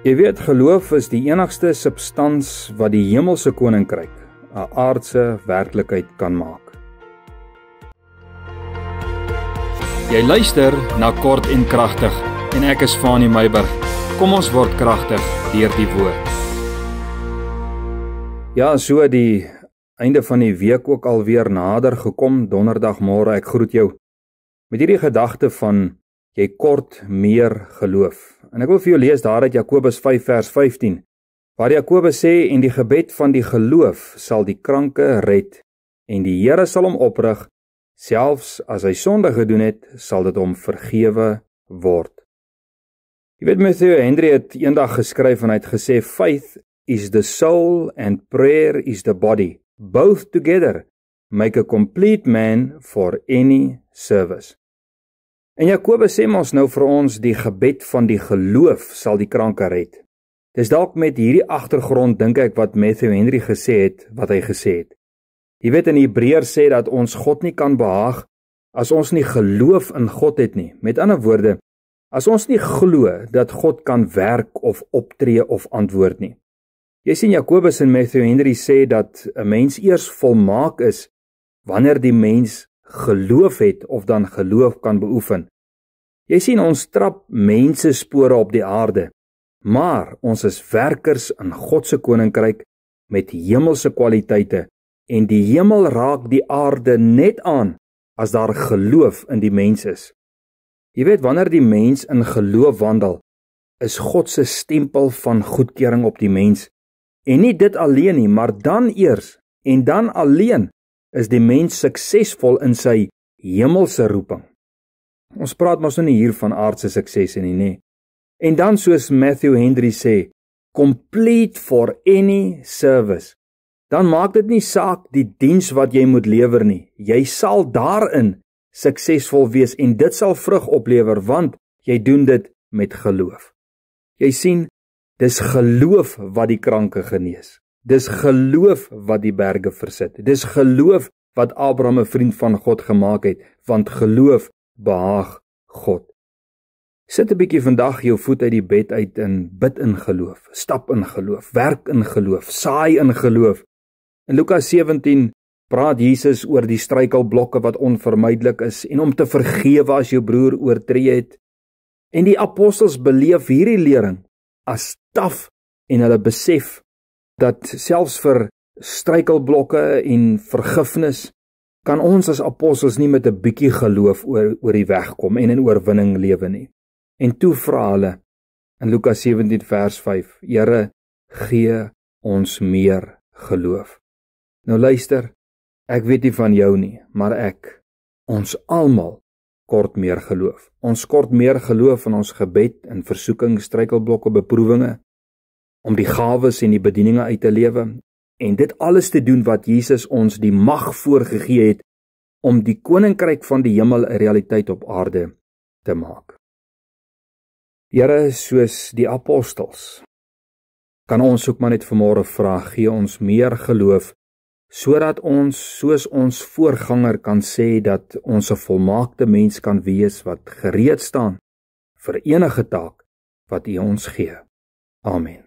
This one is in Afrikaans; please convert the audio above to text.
Jy weet, geloof is die enigste substans wat die hemelse koninkryk 'n aardse werklikheid kan maak. Jy luister na Kort en Kragtig en ek is Fanie Meiburg. Kom ons word kragtig deur die woord. Ja, so die einde van die week ook alweer nader gekom, donderdagmôre, ek groet jou met hierdie gedagte van jy kort meer geloof. En ek wil vir jou lees daar uit Jakobus 5 vers 15, waar Jakobus sê, en die gebed van die geloof sal die kranke red, en die Here sal hom oprig, selfs as hy sonde gedoen het, sal dit hom vergewe word. Jy weet, Matthew Henry het eendag geskryf en hy het gesê, faith is the soul and prayer is the body. Both together make a complete man for any service. En Jakobus sê ons nou vir ons, die gebed van die geloof sal die kranke red. Dis dalk met hierdie agtergrond, dink ek, wat Matthew Henry gesê het, wat hy gesê het. Jy weet, in Hebreërs sê dat ons God nie kan behaag as ons nie geloof in God het nie. Met ander woorde, as ons nie glo dat God kan werk of optree of antwoord nie. Jy sien, Jakobus en Matthew Henry sê dat 'n mens eers volmaak is wanneer die mens geloof het of dan geloof kan beoefen. Jy sien, ons trap mense spore op die aarde, maar ons is werkers in God se koninkryk met hemelse kwaliteite en die hemel raak die aarde net aan as daar geloof in die mens is. Jy weet, wanneer die mens in geloof wandel, is God se stempel van goedkeuring op die mens. En nie dit alleen nie, maar dan eers en dan alleen is die mens suksesvol in sy hemelse roeping. Ons praat mos nie hier van aardse suksesse nie, nê. En dan soos Matthew Henry sê, complete for any service. Dan maak dit nie saak die diens wat jy moet lewer nie. Jy sal daarin suksesvol wees en dit sal vrug oplewer, want jy doen dit met geloof. Jy sien, dis geloof wat die kranke genees. Dis geloof wat die berge versit. Dis geloof wat Abraham 'n vriend van God gemaak het, want geloof behaag God. Sit 'n bietjie vandag jou voet uit die bed uit en bid in geloof, stap in geloof, werk in geloof, saai in geloof. In Lukas 17 praat Jesus oor die struikelblokke wat onvermydelik is en om te vergewe as jou broer oortree het. En die apostels beleef hierdie lering as staf en hulle besef dat selfs vir struikelblokke en vergifnis kan ons as apostels nie met 'n bietjie geloof oor die weg kom en in oorwinning lewe nie. En toe vra hulle in Lukas 17 vers 5, Here, gee ons meer geloof. Nou luister, ek weet nie van jou nie, maar ons almal kort meer geloof. Ons kort meer geloof in ons gebed, in versoeking, struikelblokke, beproewinge, om die gawes en die bedieninge uit te lewe, en dit alles te doen wat Jesus ons die mag voorgegee het, om die koninkryk van die hemel 'n realiteit op aarde te maak. Here, soos die apostels, kan ons ook maar net vanmôre vra, gee ons meer geloof, sodat ons, soos ons voorganger, kan sê dat ons 'n volmaakte mens kan wees wat gereed staan vir enige taak wat U ons gee. Amen.